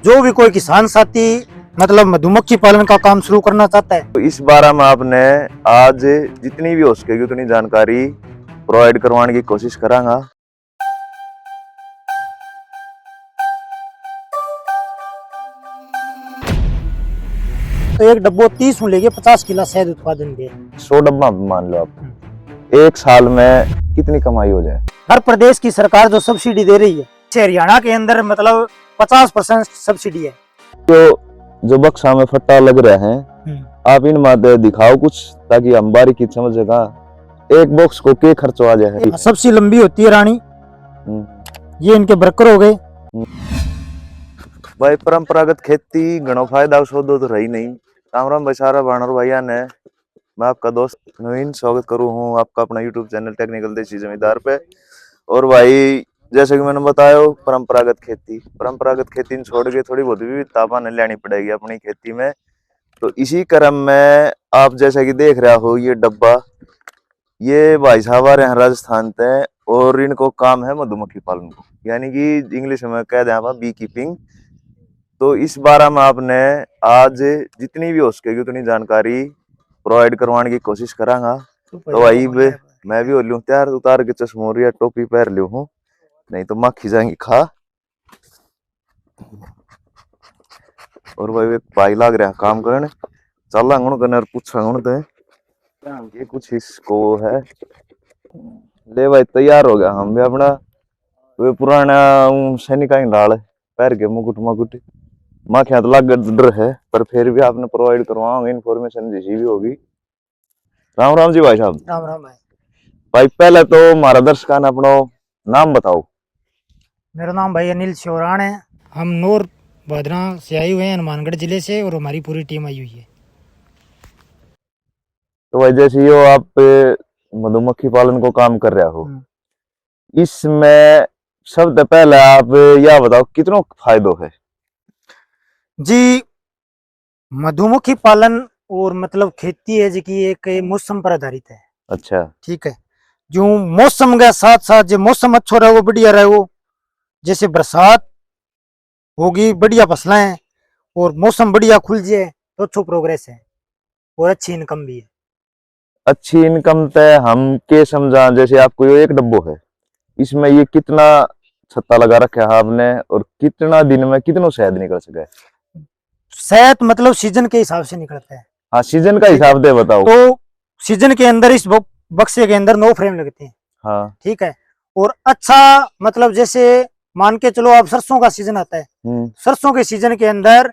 जो भी कोई किसान साथी मतलब मधुमक्खी पालन का काम शुरू करना चाहता है तो इस बारे में आपने आज जितनी भी हो सकेगी उतनी जानकारी प्रोवाइड करवाने की कोशिश करांगा। तो एक डब्बो 30 में लेके 50 किलो शहद उत्पादन दे। 100 डब्बा मान लो आप, एक साल में कितनी कमाई हो जाए। हर प्रदेश की सरकार जो सब्सिडी दे रही है, हरियाणा के अंदर मतलब 50% सब्सिडी है। जो बक्सा में फट्टा लग रहे हैं आप इन माते दिखाओ कुछ, ताकि हम बारीकी समझ सका एक बॉक्स को क्या खर्च आ जाए। सबसे लंबी होती है रानी, ये इनके वर्कर हो गए। भाई परंपरागत खेती घणो फायदा सौदो तो रही नहीं। राम राम बसारा बानर भैया ने, मैं आपका दोस्त नवीन स्वागत करूँ हूँ आपका अपना यूट्यूब चैनल टेक्निकल देसी जमींदार पे। और भाई जैसे कि मैंने बताया परंपरागत खेती छोड़ के थोड़ी बहुत विविधता ने लेनी पड़ेगी अपनी खेती में। तो इसी क्रम में आप जैसे कि देख रहा हो ये डब्बा, ये भाई साहब आ रहे हैं राजस्थान से और इनको काम है मधुमक्खी पालन को, यानी कि इंग्लिश में कह दें आप बी कीपिंग। तो इस बारे में आपने आज जितनी भी हो सकेगी उतनी जानकारी प्रोवाइड करवाने की कोशिश करांगा। तो भाई मैं भी हो लूँ तैयार, उतार के चश्मोरिया टोपी पहन लू हूँ, नहीं तो माखी जाएंगी खा। और भाई लाग रहा काम करने, चल करने और पूछा ये कुछ इसको है। ले भाई तैयार हो गया हम भी अपना, वे पुराना सैनिक डाल पैर के मुकुट माखिया तो लाग डर है, पर फिर भी आपने प्रोवाइड करवाओगे इन्फॉर्मेशन जैसी भी होगी। राम राम जी भाई साहब। राम राम भाई। भाई पहले तो हमारा दर्शकों ने अपना नाम बताओ। मेरा नाम भाई अनिल शोरान है, हम नूर भद्रा से आए हुए हैं, हनुमानगढ़ जिले से, और हमारी पूरी टीम आई हुई है। तो भाई जैसे यो आप मधुमक्खी पालन को काम कर रहा हो, इसमें सबसे पहले आप यह बताओ कितना फायदो है जी। मधुमक्खी पालन और मतलब खेती है जी की एक मौसम पर आधारित है। अच्छा ठीक है, जो मौसम के साथ साथ जो मौसम अच्छा रहे वो बढ़िया रहे, वो जैसे बरसात होगी बढ़िया फसलें हैं और मौसम बढ़िया खुल जाए तो अच्छा प्रोग्रेस है और अच्छी इनकम भी है। अच्छी इनकम तय हम के समझा, जैसे आपको ये एक डब्बो है, इसमें ये कितना छत्ता लगा रखा है आपने और कितना दिन में कितना शहद निकल सके। शहद मतलब सीजन के हिसाब से निकलता है। हाँ सीजन का हिसाब दे बताओ। तो सीजन के अंदर इस बक्से के अंदर 9 फ्रेम लगते हैं। हाँ ठीक है, और अच्छा मतलब जैसे मान के चलो आप सरसों का सीजन आता है, सरसों के सीजन के अंदर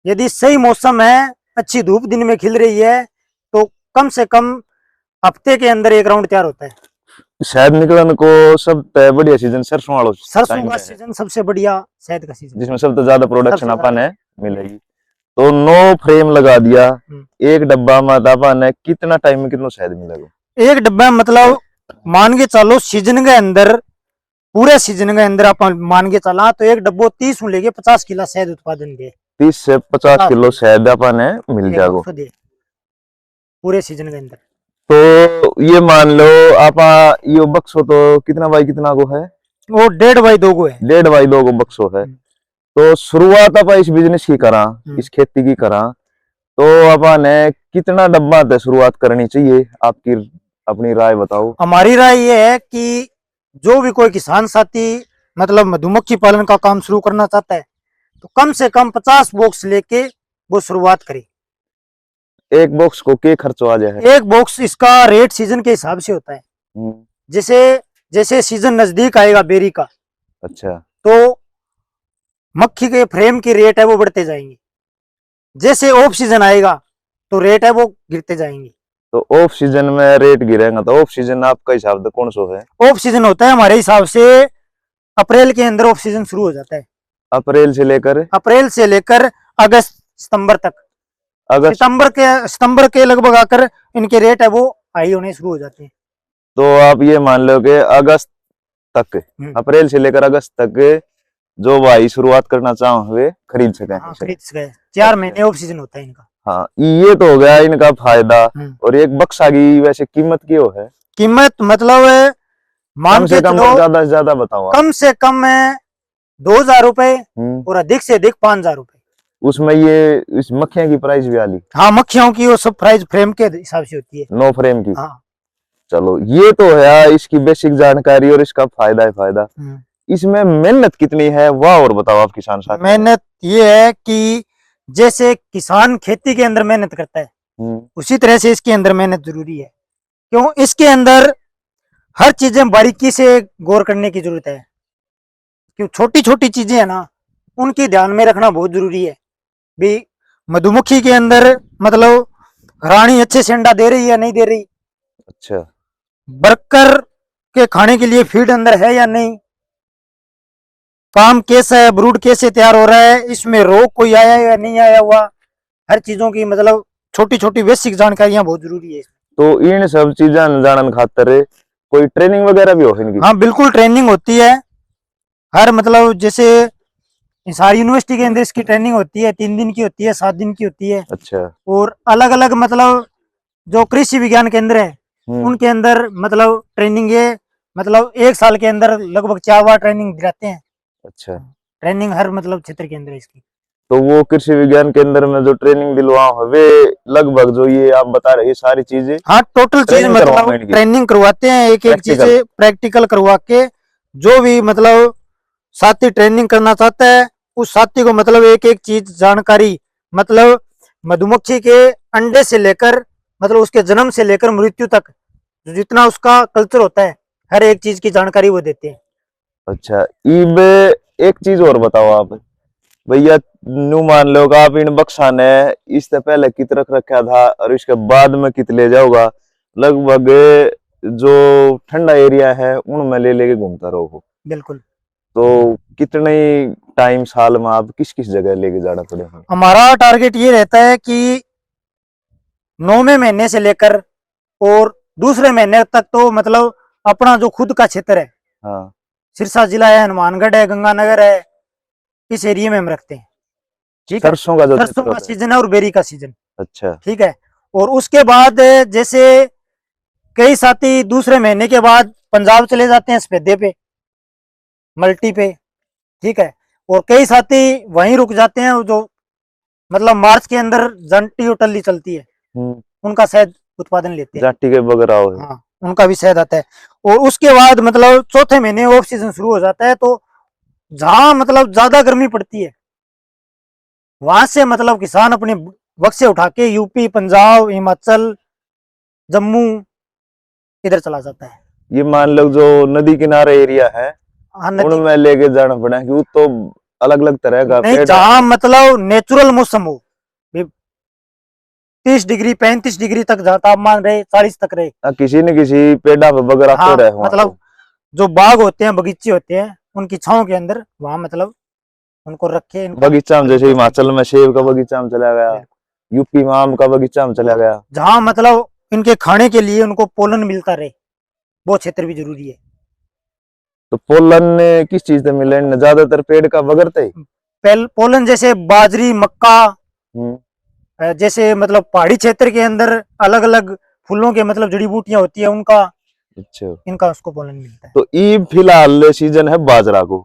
यदि सही मौसम है, अच्छी धूप दिन में खिल रही है, तो कम से कम हफ्ते के अंदर एक राउंड तैयार होता है। शहद निकलन को सबसे बढ़िया सीजन सरसों वाला, सरसों का सीजन सबसे बढ़िया शहद का सीजन, जिसमें सबसे ज्यादा प्रोडक्शन अपन है मिलेगी। तो 9 फ्रेम लगा दिया, एक डब्बा में अपन है कितना टाइम में कितना शहद मिलेगा। एक डब्बा मतलब मान के चलो सीजन के अंदर, पूरे सीजन के अंदर आप मान के चला तो एक डब्बो 30 में लेके 50 किलो शहद उत्पादन दे। 30 से 50 किलो शहद अपन है मिल जाएगा पूरे सीजन के अंदर। तो ये मान लो आप ये बक्सो तो कितना बाई कितना को है, वो 1.5 बाई 2 को है, 1.5 बाई 2 को बक्सो है। तो शुरुआत आप इस बिजनेस की करा, इस खेती की करा, तो अपन ने कितना डब्बा से शुरुआत करनी चाहिए, आपकी अपनी राय बताओ। हमारी राय ये है कि जो भी कोई किसान साथी मतलब मधुमक्खी पालन का काम शुरू करना चाहता है तो कम से कम 50 बॉक्स लेके वो शुरुआत करे। एक बॉक्स को क्या खर्च आ जाए। एक बॉक्स इसका रेट सीजन के हिसाब से होता है। जैसे जैसे सीजन नजदीक आएगा बेरी का, अच्छा, तो मक्खी के फ्रेम की रेट है वो बढ़ते जाएंगे। जैसे ऑफ सीजन आएगा तो रेट है वो गिरते जाएंगे। तो ऑफ सीजन में रेट गिरेगा, तो ऑफ सीजन आपका हिसाब से कौन सा है। ऑफ सीजन होता है हमारे हिसाब से अप्रैल के अंदर ऑफ सीजन शुरू हो जाता है। अप्रैल से लेकर अगस्त सितंबर तक। सितंबर के लगभग आकर इनके रेट है वो हाई होने शुरू हो जाते हैं। तो आप ये मान लो कि अगस्त तक, अप्रैल से लेकर अगस्त तक जो भाई शुरुआत करना चाहे खरीद सके। हाँ, खरीद सके। 4 महीने ऑफ सीजन होता है इनका। हाँ ये तो हो गया इनका फायदा। और एक बक्सा की वैसे कीमत क्यों है। कीमत मतलब मान के चलो ज्यादा से ज्यादा बताओ। कम से कम 2,000 रुपए और अधिक से अधिक 5,000 रुपए। उसमें ये इस मक्खियां की प्राइस भी आली? हाँ, मक्खियों की वो सब प्राइस फ्रेम के हिसाब से होती है। 9 फ्रेम की? हाँ। चलो ये तो है इसकी बेसिक जानकारी और इसका फायदा है फायदा। इसमें मेहनत कितनी है वह और बताओ आप किसान साथी। मेहनत ये है कि जैसे किसान खेती के अंदर मेहनत करता है उसी तरह से इसके अंदर मेहनत जरूरी है। क्यों? इसके अंदर हर चीजें बारीकी से गौर करने की जरूरत है। क्यों? छोटी छोटी चीजें है ना, उनकी ध्यान में रखना बहुत जरूरी है। भी मधुमक्खी के अंदर मतलब रानी अच्छे से अंडा दे रही है या नहीं दे रही, अच्छा, वर्कर के खाने के लिए फीड अंदर है या नहीं, काम कैसा है, ब्रूड कैसे तैयार हो रहा है, इसमें रोग कोई आया या नहीं आया हुआ, हर चीजों की मतलब छोटी छोटी बेसिक जानकारियां बहुत जरूरी है। तो इन सब चीजें जानन खातर कोई ट्रेनिंग वगैरह भी हो इनकी? हाँ बिल्कुल, ट्रेनिंग होती है। हर मतलब जैसे सारी यूनिवर्सिटी के अंदर इसकी ट्रेनिंग होती है, 3 दिन की होती है, 7 दिन की होती है। अच्छा। और अलग अलग मतलब जो कृषि विज्ञान केंद्र है उनके अंदर मतलब ट्रेनिंग है, मतलब 1 साल के अंदर लगभग 4 बार ट्रेनिंग दिलाते हैं। अच्छा, ट्रेनिंग हर मतलब क्षेत्र के अंदर इसकी। तो वो कृषि विज्ञान केंद्र में जो ट्रेनिंग दिलवा वे लगभग जो ये आप बता रहे सारी चीजें? हाँ, टोटल चीज मतलब ट्रेनिंग करवाते हैं, एक एक चीज प्रैक्टिकल करवा के। जो भी मतलब साथी ट्रेनिंग करना चाहता है उस साथी को मतलब एक एक चीज जानकारी, मतलब मधुमक्खी के अंडे से लेकर मतलब उसके जन्म से लेकर मृत्यु तक जितना उसका कल्चर होता है हर एक चीज की जानकारी वो देते हैं। अच्छा, इब एक चीज और बताओ आप भैया, न्यू मान लो आप इन बक्सा ने इससे पहले कित रख रखा था और इसके बाद में कित ले जाओगा, लगभग जो ठंडा एरिया है उनमें ले लेके घूमता रहो? बिल्कुल। तो कितने टाइम साल में आप किस किस जगह लेके जाना पड़ेगा? हमारा टारगेट ये रहता है कि 9वें महीने से लेकर और दूसरे महीने तक तो मतलब अपना जो खुद का क्षेत्र है, हाँ, सिरसा जिला है, हनुमानगढ़ है, गंगानगर है, इस एरिया में हम रखते हैं। ठीक है, सरसों का जो सरसों का सीजन है और बेरी का सीजन। अच्छा, ठीक है। और उसके बाद जैसे कई साथी दूसरे महीने के बाद पंजाब चले जाते हैं सफेदे पे, मल्टी पे। ठीक है। और कई साथी वहीं रुक जाते हैं, जो मतलब मार्च के अंदर जंटी और टल्ली चलती है उनका शहद उत्पादन लेते हैं, जाटी के बगराव। हाँ, उनका भी शहद आता है। और उसके बाद मतलब चौथे महीने ऑफ सीजन शुरू हो जाता है, तो जहां मतलब ज्यादा गर्मी पड़ती है वहां से मतलब किसान अपने बक्से उठा के यूपी, पंजाब, हिमाचल, जम्मू इधर चला जाता है। ये मान लो जो नदी किनारे एरिया है उनमें लेके जाना पड़ा कि तो अलग अलग तरह का नहीं, जहां मतलब नेचुरल मौसम हो, 30 डिग्री 35 डिग्री तक तापमान रहे, 40 तक रहे, किसी न किसी पेड़ा पे बगैर आते रहे। मतलब जो बाग होते हैं, बगीचे होते हैं, उनकी छांव के अंदर वहां मतलब उनको रखे। बगीचा में जैसे हिमाचल में सेब का बगीचा में चला गया, यूपी में आम का बगीचा में चला गया, जहां मतलब इनके खाने के लिए उनको पोलन मिलता रहे, वो क्षेत्र भी जरूरी है। तो पोलन किस चीज से मिले? ज्यादातर पेड़ का बगरते पोलन जैसे बाजरी, मक्का, जैसे मतलब पहाड़ी क्षेत्र के अंदर अलग अलग फूलों के मतलब जड़ी बूटियां होती है उनका। अच्छा, इनका उसको पोलन मिलता है। तो ई फिलहाल सीजन है बाजरा को,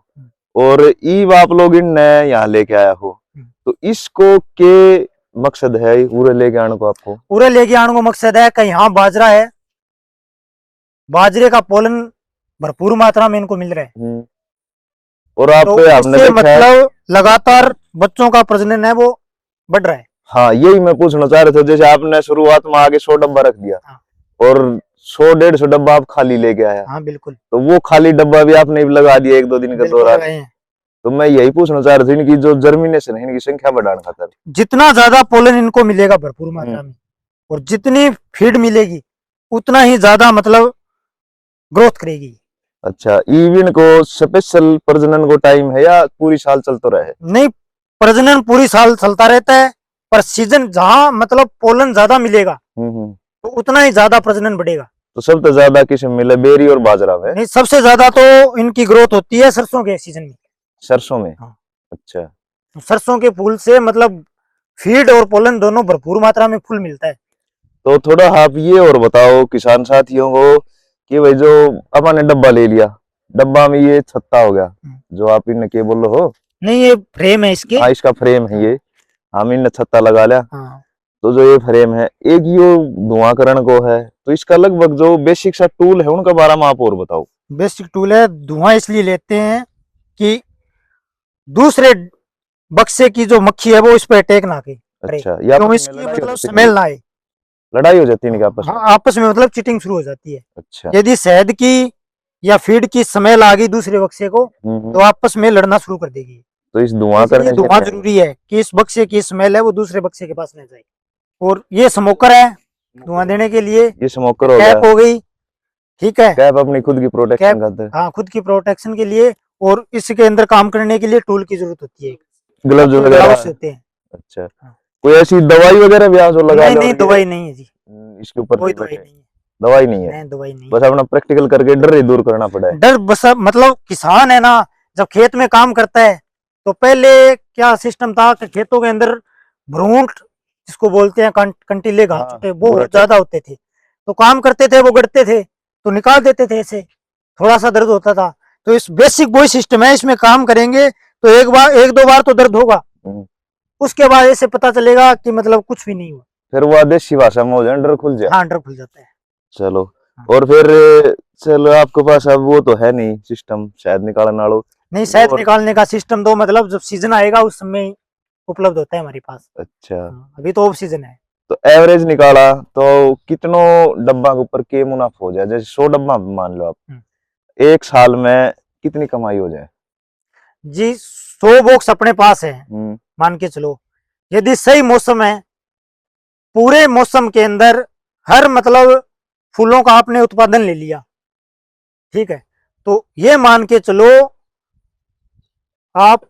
और ईब आप लोग इन यहाँ लेके आया हो, तो इसको के मकसद है पूरे लेके आने को? आपको पूरे लेके आने को मकसद है कि यहाँ बाजरा है, बाजरे का पोलन भरपूर मात्रा में इनको मिल रहा है, और आप तो आपने मतलब लगातार बच्चों का प्रजनन है वो बढ़ रहा है। हाँ, यही मैं पूछना चाह रहा था। जैसे आपने शुरुआत में आगे 100 डब्बा रख दिया। हाँ। और 100-150 डब्बा आप खाली लेके आया। हाँ बिल्कुल। तो वो खाली डब्बा भी आपने लगा दिया 1-2 दिन के दौरान। तो मैं यही पूछना चाह रहा था, इनकी जो जर्मिनेशन है, इनकी संख्या बढ़ाने खातर जितना ज्यादा पोलन इनको मिलेगा भरपूर मात्रा में, और जितनी फीड मिलेगी उतना ही ज्यादा मतलब ग्रोथ करेगी। अच्छा, इवन को स्पेशल प्रजनन को टाइम है या पूरी साल चलता रहे? नहीं, प्रजनन पूरी साल चलता रहता है, पर सीजन जहां मतलब पोलन ज्यादा मिलेगा तो उतना ही ज्यादा प्रजनन बढ़ेगा। तो सबसे ज्यादा किस में मिले? बेरी और बाजरा में? नहीं, सबसे ज्यादा तो इनकी ग्रोथ होती है सरसों के सीजन में। सरसों में? हाँ। अच्छा, तो सरसों के फूल से मतलब फीड और पोलन दोनों भरपूर मात्रा में फूल मिलता है। तो थोड़ा आप ये और बताओ किसान साथियों को कि भाई जो अपन ने डब्बा ले लिया, डब्बा में ये छत्ता हो गया जो आप इनने के बोल रहे हो। नहीं, ये फ्रेम है इसके। हाँ, इसका फ्रेम है ये, हम इनने छत्ता लगा लिया। हाँ, तो जो ये फ्रेम है, एक ये धुआंकरण को है, तो इसका लगभग जो बेसिक सा टूल है उनका बारे में आप और बताओ। बेसिक टूल है। धुआं इसलिए लेते हैं कि दूसरे बक्से की जो मक्खी है वो इस पर अटैक ना करे, अच्छा, या क्यों इसकी मतलब स्मेल ना आए। लड़ाई हो जाती है इनके आपस में। हाँ, आपस में मतलब चीटिंग शुरू हो जाती है। अच्छा। यदि शहद की या फीड की स्मेल आ गई दूसरे बक्से को, तो आपस में लड़ना शुरू कर देगी। तो इस धुआं करने से धुआं जरूरी है कि इस बक्से की स्मेल है वो दूसरे बक्से के पास न जाए। और ये स्मोकर है धुआं देने के लिए। ये स्मोकर हो गया। कैप हो गई, ठीक है। कैप अपनी खुद की प्रोटेक्शन करता है। हाँ, खुद की प्रोटेक्शन के लिए। और इसके अंदर काम करने के लिए टूल की जरूरत होती है, ग्लव्स वगैरह होते हैं। अच्छा, कोई ऐसी दवाई वगैरह भी जो लगा नहीं, नहीं, दवाई नहीं है जी, इसके ऊपर कोई दवाई नहीं है। दवाई नहीं है, दवाई नहीं। बस अपना प्रैक्टिकल करके डर ही दूर करना पड़ा है। डर बस मतलब किसान है ना, जब खेत में काम करता है तो पहले क्या सिस्टम था कि खेतों के अंदर भ्रूण जिसको बोलते हैं कंटीले घास छोटे, वो बहुत ज्यादा होते थे। तो काम करते थे, वो गड़ते थे तो निकाल देते थे, ऐसे थोड़ा सा दर्द होता था। तो इस बेसिक बॉय सिस्टम है, इसमें काम करेंगे तो एक दो बार तो दर्द होगा, उसके बाद ऐसे पता चलेगा कि मतलब कुछ भी नहीं हुआ। फिर वो देसी भाषा में हो जाए डर खुल जाए। हाँ, डर खुल जाता है। चलो, और फिर चलो आपके पास अब वो तो है नहीं सिस्टम शायद निकालने वालों। नहीं, शहद निकालने का सिस्टम तो मतलब जब सीजन आएगा उस समय उपलब्ध होता है हमारे पास। अच्छा, अभी तो ऑफ सीजन है। तो एवरेज निकाला तो कितनों डब्बा के ऊपर के मुनाफा हो जाए? जैसे 100 डब्बा मान लो आप, एक साल में कितनी कमाई हो जाए? जी, 100 बॉक्स अपने पास है, मान के चलो। यदि सही मौसम है, पूरे मौसम के अंदर हर मतलब फूलों का आपने उत्पादन ले लिया, ठीक है, तो ये मान के चलो आप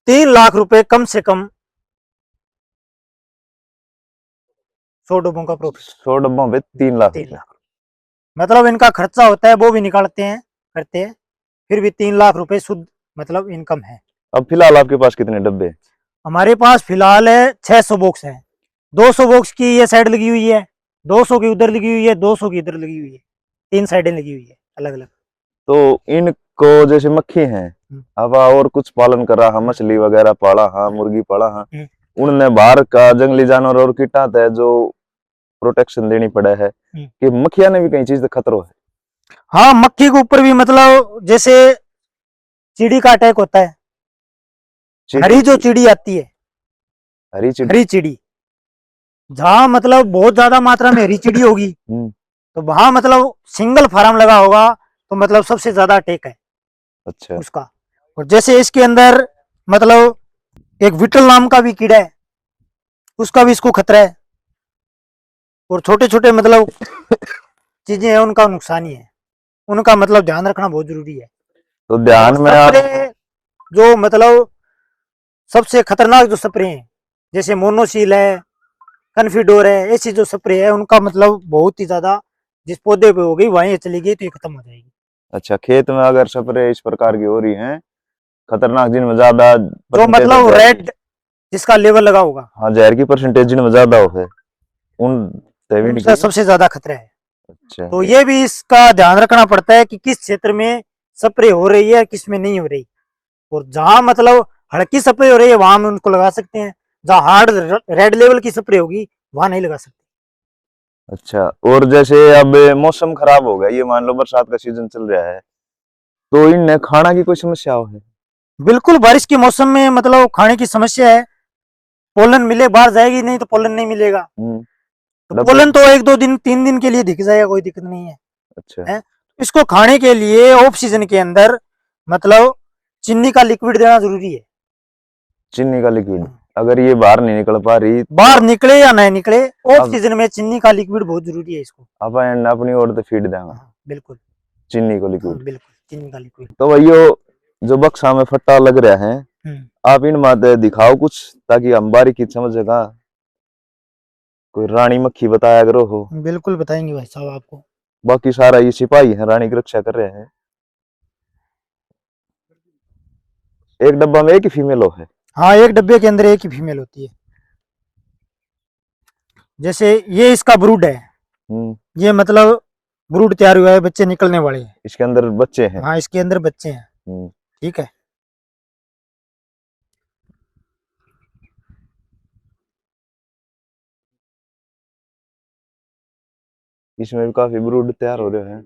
3 लाख रुपए कम से कम 100 डब्बों का प्रॉफिट। 100 डब्बों पे 3 लाख। मतलब इनका खर्चा होता है वो भी निकालते हैं, करते हैं, फिर भी 3 लाख रुपए शुद्ध मतलब इनकम है। अब फिलहाल आपके पास कितने डब्बे? हमारे पास फिलहाल है 600 बॉक्स है। 200 बॉक्स की ये साइड लगी हुई है, 200 की उधर लगी हुई है, 200 की इधर लगी हुई है, 3 साइडें लगी हुई है अलग अलग। तो इनको जैसे मक्खी हैं, अब और कुछ पालन कर रहा, मछली वगैरह पाला, हाँ मुर्गी पाला, हाँ उनने बाहर का जंगली जानवर और कीटाणु है जो प्रोटेक्शन देनी पड़ा है कि मक्खियां ने भी कई चीज खतरो है। हाँ, मक्खी के ऊपर भी मतलब जैसे चिड़ी का अटैक होता है, हरी जो चिड़ी आती है, हरी चिड़ी, जहाँ मतलब बहुत ज्यादा मात्रा में हरी चिड़ी होगी तो वहां मतलब सिंगल फार्म लगा होगा तो मतलब सबसे ज्यादा अटैक है। अच्छा, उसका। और जैसे इसके अंदर मतलब एक विटल नाम का भी कीड़ा है, उसका भी इसको खतरा है। और छोटे छोटे मतलब चीजें हैं उनका नुकसान ही है, उनका मतलब ध्यान रखना बहुत जरूरी है। तो ध्यान में आप जो मतलब सबसे खतरनाक जो स्प्रे हैं जैसे मोनोसील है, कन्फिडोर है, ऐसी जो स्प्रे है उनका मतलब बहुत ही ज्यादा, जिस पौधे पे हो गई वहीं चली गई तो ये खत्म हो जाएगी। अच्छा, खेत में अगर स्प्रे इस प्रकार की हो रही है खतरनाक, जिनमें ज्यादा जो मतलब रेड जिसका लेवल लगा होगा, हाँ जहर की परसेंटेज जिनमें ज्यादा हो है उन सबसे ज्यादा खतरा है। अच्छा, तो ये भी इसका ध्यान रखना पड़ता है कि किस क्षेत्र में स्प्रे हो रही है किस में नहीं हो रही। और जहां मतलब हल्की स्प्रे हो रही है वहां हम उनको लगा सकते हैं, जहां हार्ड रेड लेवल की स्प्रे होगी वहां नहीं लगा सकते। अच्छा, और जैसे अब मौसम खराब हो गया, ये मान लो बरसात का सीजन चल रहा है, तो इनने खाना की कोई समस्या हो है? बिल्कुल, बारिश के मौसम में मतलब खाने की समस्या है। पोलन मिले बाहर जाएगी, नहीं तो पोलन नहीं मिलेगा। तो पोलन तो 1-2 दिन 3 दिन के लिए दिख जाएगा, कोई दिक्कत नहीं है। अच्छा है? इसको खाने के लिए ऑफ सीजन के अंदर मतलब चीनी का लिक्विड देना जरूरी है। चीनी का लिक्विड अगर ये बाहर नहीं निकल पा रही, बाहर निकले या नहीं निकले, ऑफ सीजन में चीनी का लिक्विड बहुत जरूरी है इसको। अपन अपनी ओर से फीड देंगे। बिल्कुल, चीनी को लिक्विड। बिल्कुल चीनी का लिक्विड। तो भैया जो बक्सा में फट्टा लग रहा है, आप इन माते दिखाओ कुछ ताकि हम बारीकी समझेगा। कोई रानी मक्खी बताया करो हो। बिल्कुल बताएंगे भाई साहब आपको। बाकी सारा ये सिपाही है, रानी की रक्षा कर रहे हैं। एक डब्बा में एक ही फीमेल हो है? हाँ, एक डब्बे के अंदर एक ही फीमेल होती है। जैसे ये इसका ब्रूड है, ये मतलब ब्रूड तैयार हुआ है, बच्चे निकलने वाले हैं। इसके अंदर बच्चे हैं। हाँ, इसके अंदर बच्चे हैं। हम्म, ठीक है। इसमें भी काफी ब्रूड तैयार हो रहे हैं।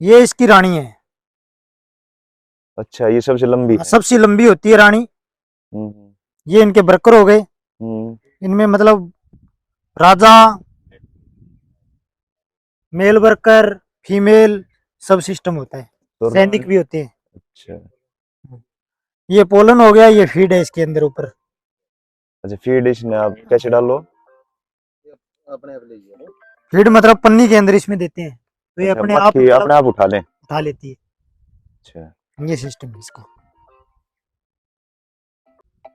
ये इसकी रानी है। अच्छा, ये सबसे लंबी है। सबसे लंबी होती है रानी। हम्म, ये इनके वर्कर हो गए। हम्म, इनमें मतलब राजा, मेल वर्कर, फीमेल सब सिस्टम होता है। तो सैनिक भी होते हैं। अच्छा ये पोलन हो गया, ये फीड है इसके अंदर ऊपर। अच्छा, फीड इसमें आप कैसे डालो? फीड मतलब पन्नी के अंदर इसमें देते हैं, तो ये अच्छा, अपने आप मक्खी मतलब अपने आप उठा लें। उठा लेती है। अच्छा, ये सिस्टम है इसका।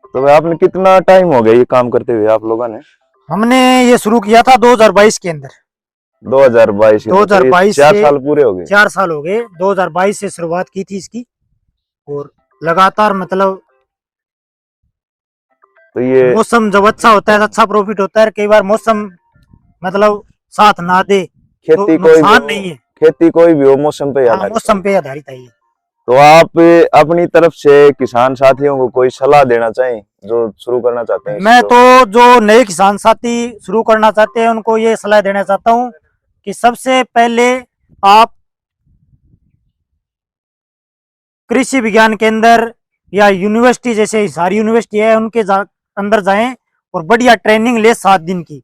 तो भाई आपने कितना टाइम हो गया ये काम करते हुए आप लोगों ने? हमने ये शुरू किया था 2022 के अंदर। 2022 के, तो 2022 4 से साल पूरे हो गए। 4 साल हो गए। 2022 से शुरुआत की थी इसकी, और लगातार मतलब तो ये मौसम जब अच्छा होता है तो अच्छा प्रॉफिट होता है। कई बार मौसम मतलब साथ ना दे तो खेती कोई भी नुकसान हो, नहीं है। खेती कोई भी हो मौसम पे हाँ, आधारित है। मौसम पे आधारित है ये। तो आप अपनी तरफ से किसान साथियों को कोई सलाह देना चाहें जो शुरू करना चाहते हैं मैं इसको? तो जो नए किसान साथी शुरू करना चाहते हैं उनको ये सलाह देना चाहता हूँ कि सबसे पहले आप कृषि विज्ञान केंद्र या यूनिवर्सिटी, जैसे सारी यूनिवर्सिटी है उनके अंदर जाएं और बढ़िया ट्रेनिंग ले 7 दिन की।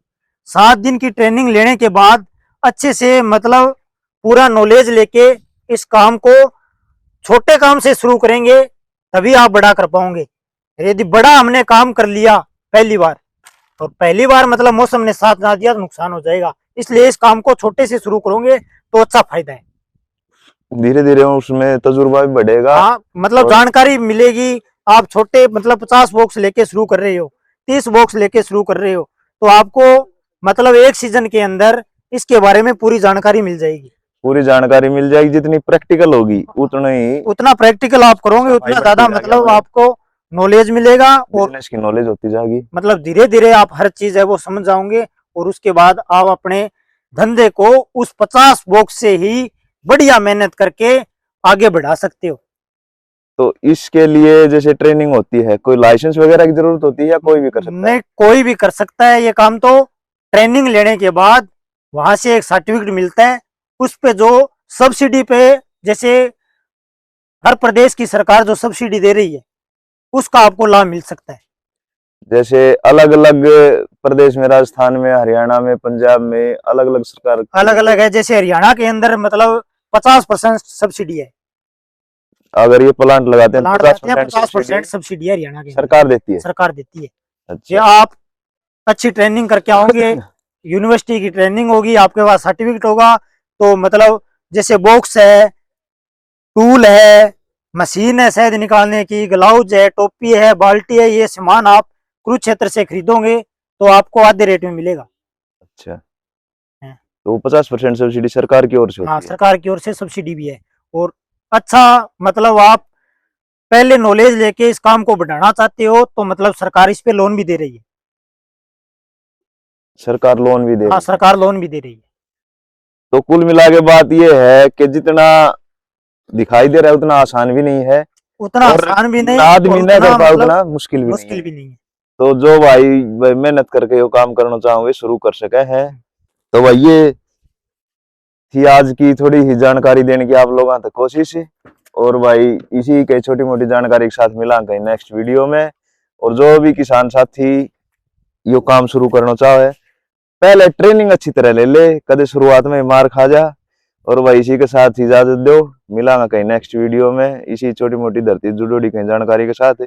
7 दिन की ट्रेनिंग लेने के बाद अच्छे से मतलब पूरा नॉलेज लेके इस काम को छोटे काम से शुरू करेंगे, तभी आप बड़ा कर पाओगे। यदि बड़ा हमने काम कर लिया पहली बार, और पहली बार मतलब मौसम ने साथ ना दिया तो नुकसान हो जाएगा। इसलिए इस काम को छोटे से शुरू करोगे तो अच्छा फायदा है। धीरे धीरे उसमें तजुर्बा भी बढ़ेगा। हाँ, मतलब और जानकारी मिलेगी। आप छोटे मतलब 50 बॉक्स लेके शुरू कर रहे हो, 30 बॉक्स लेके शुरू कर रहे हो, तो आपको मतलब एक सीजन के अंदर इसके बारे में पूरी जानकारी मिल जाएगी। पूरी जानकारी मिल जाएगी, जितनी प्रैक्टिकल होगी उतना प्रैक्टिकल आप करोगे सफाई उतना बढ़ती ज्यादा जाएगी, मतलब हमारे आपको नॉलेज मिलेगा, और बिजनेस की नॉलेज होती जाएगी। मतलब धीरे धीरे आप हर चीज है वो समझ जाओगे, और उसके बाद आप अपने धंधे को उस 50 बॉक्स से ही बढ़िया मेहनत करके आगे बढ़ा सकते हो। तो इसके लिए जैसे ट्रेनिंग होती है, कोई लाइसेंस वगैरह की जरूरत होती है या कोई भी कर सकता है? नहीं, कोई भी कर सकता है ये काम। तो ट्रेनिंग लेने के बाद वहां से एक सर्टिफिकेट मिलता है, उस पे जो सब्सिडी पे, जैसे हर प्रदेश की सरकार जो सब्सिडी दे रही है उसका आपको लाभ मिल सकता है। जैसे अलग अलग प्रदेश में, राजस्थान में, हरियाणा में, पंजाब में अलग अलग सरकार अलग की, अलग है। जैसे हरियाणा के अंदर मतलब 50% सब्सिडी है। अगर ये प्लांट लगाते हैं प्लाट 50% लगाते हैं, सब्सिडी 50% सब्सिडी है हरियाणा के अंदर। सरकार देती है। सरकार देती है। ये अच्छा। आप अच्छी ट्रेनिंग करके आओगे, यूनिवर्सिटी की ट्रेनिंग होगी, आपके पास सर्टिफिकेट होगा, तो मतलब जैसे बॉक्स है, टूल है, मशीन है शहद निकालने की, ग्लाउज है, टोपी है, बाल्टी है, ये सामान आप कुरुक्षेत्र से खरीदोगे तो आपको आधे रेट में मिलेगा। अच्छा, है। तो 50% सब्सिडी सरकार की ओर से हाँ, होती है। सरकार की ओर से सब्सिडी भी है। और अच्छा मतलब आप पहले नॉलेज लेके इस काम को बढ़ाना चाहते हो तो मतलब सरकार इस पे लोन भी दे रही है। सरकार लोन भी दे हाँ, रही है। सरकार लोन भी दे रही है। तो कुल मिला के बात ये है कि जितना दिखाई दे रहा है उतना आसान भी नहीं है, उतना और आसान भी नहीं आदमी और न कर उतना पाए मतलब उतना मुश्किल भी नहीं है। मुश्किल भी नहीं है। तो जो भाई मेहनत करके वो काम करना चाहोगे शुरू कर सके है। तो भाई ये थी आज की थोड़ी ही जानकारी देने की आप लोगों तक कोशिश। और भाई इसी के छोटी मोटी जानकारी के साथ मिला कहीं नेक्स्ट वीडियो में। और जो भी किसान साथी यो काम शुरू करना चाहे, पहले ट्रेनिंग अच्छी तरह ले ले, कदे शुरुआत में मार खा जा। और भाई इसी के साथ इजाजत दो, मिलांगा कहीं नेक्स्ट वीडियो में इसी छोटी मोटी धरती जुड़ोड़ी कहीं जानकारी के साथ।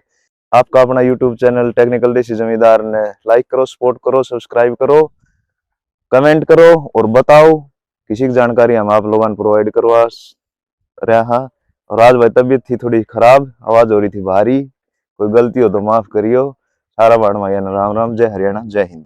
आपका अपना यूट्यूब चैनल टेक्निकल देसी जमींदार ने लाइक करो, सपोर्ट करो, सब्सक्राइब करो, कमेंट करो और बताओ किसी की जानकारी हम आप लोगों ने प्रोवाइड करवा रहा। और आज भाई तबीयत थी थोड़ी खराब, आवाज हो रही थी भारी, कोई गलती हो तो माफ करियो। सारा बाण माया राम राम, जय हरियाणा, जय हिंद।